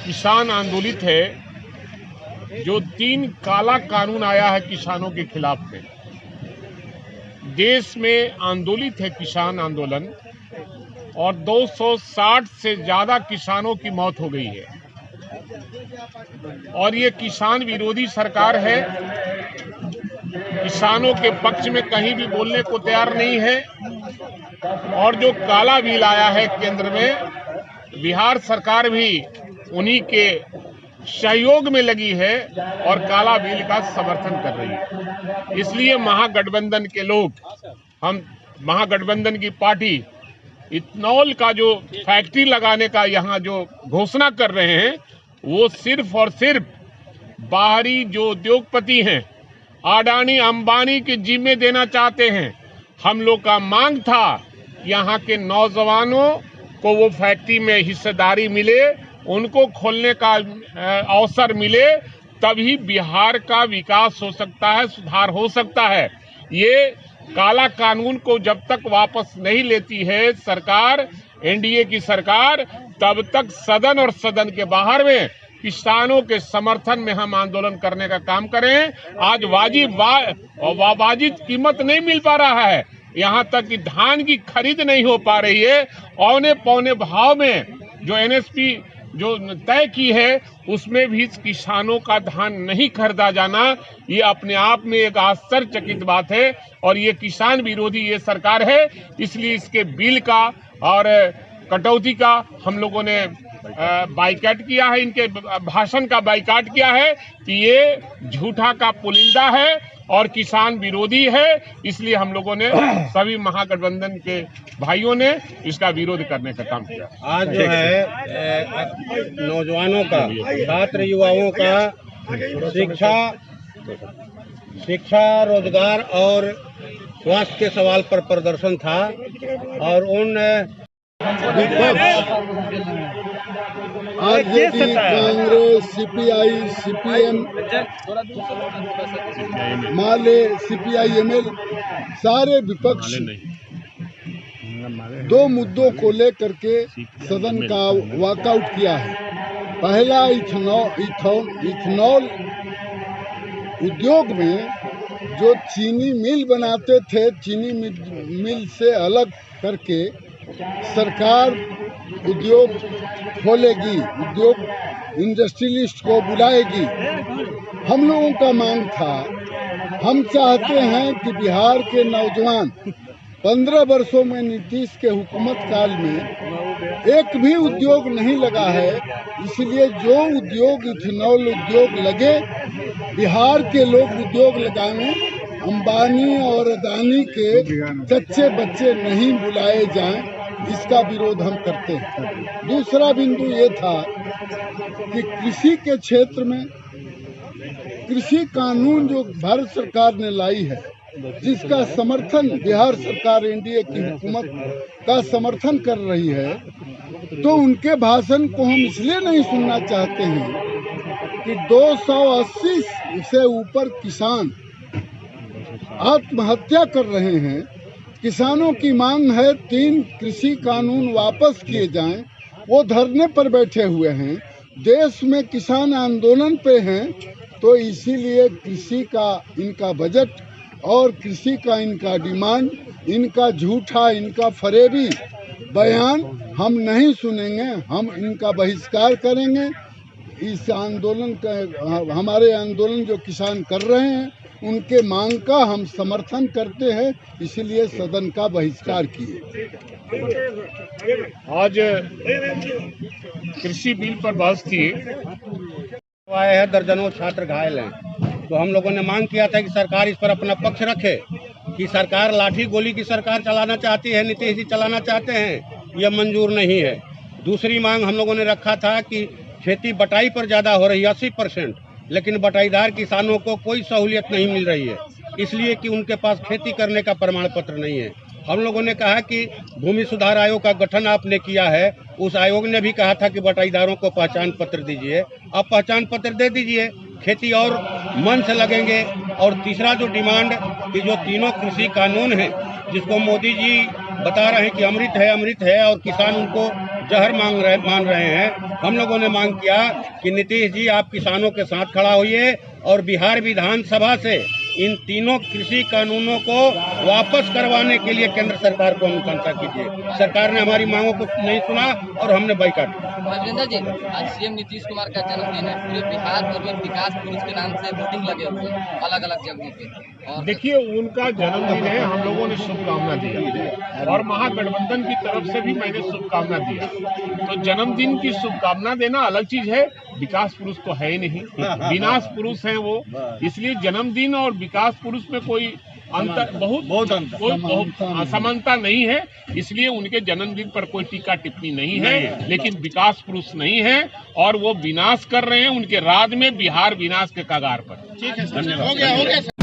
किसान आंदोलित है। जो 3 काला कानून आया है किसानों के खिलाफ में, देश में आंदोलित है किसान आंदोलन, और 260 से ज्यादा किसानों की मौत हो गई है। और ये किसान विरोधी सरकार है, किसानों के पक्ष में कहीं भी बोलने को तैयार नहीं है। और जो काला बिल आया है केंद्र में, बिहार सरकार भी उन्हीं के सहयोग में लगी है और काला बिल का समर्थन कर रही है। इसलिए महागठबंधन के लोग, हम महागठबंधन की पार्टी इथनॉल का जो फैक्ट्री लगाने का यहाँ जो घोषणा कर रहे हैं, वो सिर्फ और सिर्फ बाहरी जो उद्योगपति हैं, अडानी अंबानी के जिम्मे देना चाहते हैं। हम लोग का मांग था यहाँ के नौजवानों को वो फैक्ट्री में हिस्सेदारी मिले, उनको खोलने का अवसर मिले, तभी बिहार का विकास हो सकता है, सुधार हो सकता है। ये काला कानून को जब तक वापस नहीं लेती है सरकार, एनडीए की सरकार, तब तक सदन और सदन के बाहर में किसानों के समर्थन में हम आंदोलन करने का काम करें। आज वाजिब कीमत नहीं मिल पा रहा है, यहाँ तक कि धान की खरीद नहीं हो पा रही है। औने पौने भाव में जो एनएसपी जो तय की है, उसमें भी किसानों का धान नहीं खरीदा जाना, ये अपने आप में एक आश्चर्यचकित बात है। और ये किसान विरोधी ये सरकार है, इसलिए इसके बिल का और कटौती का हम लोगों ने बाइकाट किया है, इनके भाषण का बाइकाट किया है कि ये झूठा का पुलिंदा है और किसान विरोधी है। इसलिए हम लोगों ने सभी महागठबंधन के भाइयों ने इसका विरोध करने का काम किया। आज जो है नौजवानों का, छात्र युवाओं का शिक्षा, रोजगार और स्वास्थ्य के सवाल पर प्रदर्शन था। और उन आरजेडी, कांग्रेस, सीपीआई, सीपीएम, माले, सीपीआईएमएल, सारे विपक्ष 2 मुद्दों को लेकर के सदन का वॉकआउट किया है। पहला, इथनॉल उद्योग में जो चीनी मिल बनाते थे, चीनी मिल से अलग करके सरकार उद्योग खोलेगी, उद्योग इंडस्ट्रियलिस्ट को बुलाएगी। हम लोगों का मांग था, हम चाहते हैं कि बिहार के नौजवान 15 वर्षों में नीतीश के हुकूमत काल में एक भी उद्योग नहीं लगा है। इसलिए जो उद्योग, इथेनॉल उद्योग लगे, बिहार के लोग उद्योग लगाएं, अंबानी और अदानी के कच्चे बच्चे नहीं बुलाए जाएं, इसका विरोध हम करते हैं। दूसरा बिंदु ये था कि कृषि के क्षेत्र में कृषि कानून जो भारत सरकार ने लाई है, जिसका समर्थन बिहार सरकार एनडीए की हुकूमत का समर्थन कर रही है, तो उनके भाषण को हम इसलिए नहीं सुनना चाहते हैं कि 280 से ऊपर किसान आत्महत्या कर रहे हैं। किसानों की मांग है 3 कृषि कानून वापस किए जाएं। वो धरने पर बैठे हुए हैं, देश में किसान आंदोलन पे हैं। तो इसीलिए कृषि का इनका बजट और कृषि का इनका डिमांड, इनका झूठा, इनका फरेबी बयान हम नहीं सुनेंगे। हम इनका बहिष्कार करेंगे। इस आंदोलन का, हमारे आंदोलन जो किसान कर रहे हैं, उनके मांग का हम समर्थन करते हैं, इसलिए सदन का बहिष्कार किए। आज कृषि बिल पर बहस थी, आए हैं, दर्जनों छात्र घायल हैं। तो हम लोगों ने मांग किया था कि सरकार इस पर अपना पक्ष रखे, कि सरकार लाठी गोली की सरकार चलाना चाहती है, नीतीश जी चलाना चाहते हैं, यह मंजूर नहीं है। दूसरी मांग हम लोगों ने रखा था कि खेती बटाई पर ज़्यादा हो रही है 80%, लेकिन बटाईदार किसानों को कोई सहूलियत नहीं मिल रही है, इसलिए कि उनके पास खेती करने का प्रमाण पत्र नहीं है। हम लोगों ने कहा कि भूमि सुधार आयोग का गठन आपने किया है, उस आयोग ने भी कहा था कि बटाईदारों को पहचान पत्र दीजिए। अब पहचान पत्र दे दीजिए, खेती और मन से लगेंगे। और तीसरा जो डिमांड कि जो तीनों कृषि कानून हैं, जिसको मोदी जी बता रहे हैं कि अमृत है और किसान उनको जहर मान रहे हैं। हम लोगों ने मांग किया कि नीतीश जी आप किसानों के साथ खड़ा होइए और बिहार विधानसभा से इन तीनों कृषि कानूनों को वापस करवाने के लिए केंद्र सरकार को अनुशंसा कीजिए। सरकार ने हमारी मांगों को नहीं सुना और हमने बाइकाट किया। राजेंद्र जी, आज सीएम नीतीश कुमार का जन्मदिन है। पूरे बिहार भर में विकास पुरुष के नाम से वोटिंग लगे हुए हैं अलग अलग जगहों पे। और देखिए, उनका जन्मदिन है, हम लोगों ने शुभकामना दी और महागठबंधन की तरफ से भी मैंने शुभकामना दिया। तो जन्मदिन की शुभकामना देना अलग चीज है, विकास पुरुष तो है ही नहीं, विनाश पुरुष है वो। इसलिए जन्मदिन और विकास पुरुष में कोई अंतर बहुत असमानता नहीं है। इसलिए उनके जन्मदिन पर कोई टीका टिप्पणी नहीं है, लेकिन विकास पुरुष नहीं है और वो विनाश कर रहे हैं। उनके राज में बिहार विनाश के कगार पर। ठीक है, धन्यवाद। हो गया।